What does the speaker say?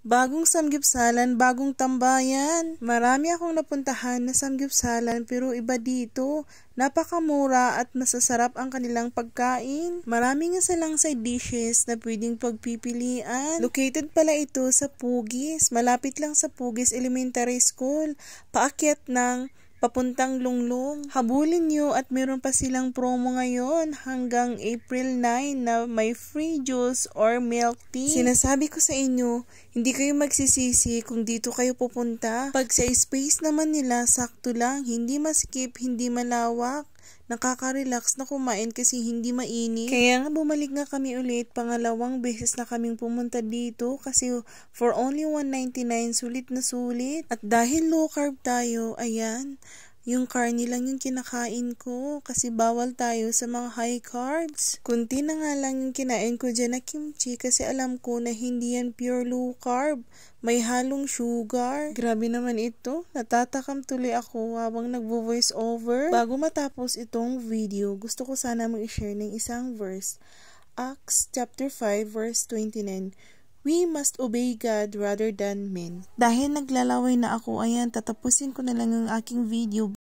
Bagong samgyupsalan, bagong tambayan. Marami akong napuntahan na samgyupsalan pero iba dito. Napakamura at masasarap ang kanilang pagkain. Marami nga silang side dishes na pwedeng pagpipilian. Located pala ito sa Pugis. Malapit lang sa Pugis Elementary School. Paakyat ng papuntang Lunglong. Habulin nyo at meron pa silang promo ngayon hanggang April 9 na may free juice or milk tea. Sinasabi ko sa inyo, hindi kayo magsisisi kung dito kayo pupunta. Pag sa space naman nila, sakto lang, hindi masikip, hindi malawak. Nakaka-relax na kumain kasi hindi mainit. Kaya nga bumalik nga kami ulit, pangalawang beses na kaming pumunta dito kasi for only $1.99 sulit na sulit. At dahil low carb tayo, ayan, yung carne lang yung kinakain ko kasi bawal tayo sa mga high carbs. Kunti na nga lang yung kinain ko dyan na kimchi kasi alam ko na hindi yan pure low carb. May halong sugar. Grabe naman ito. Natatakam tuloy ako habang nagvo-voice over. Bago matapos itong video, gusto ko sana mag-share ng isang verse. Acts chapter 5 verse 29. We must obey God rather than men. Dahil naglalaway na ako, ayan, tatapusin ko na lang ang aking video.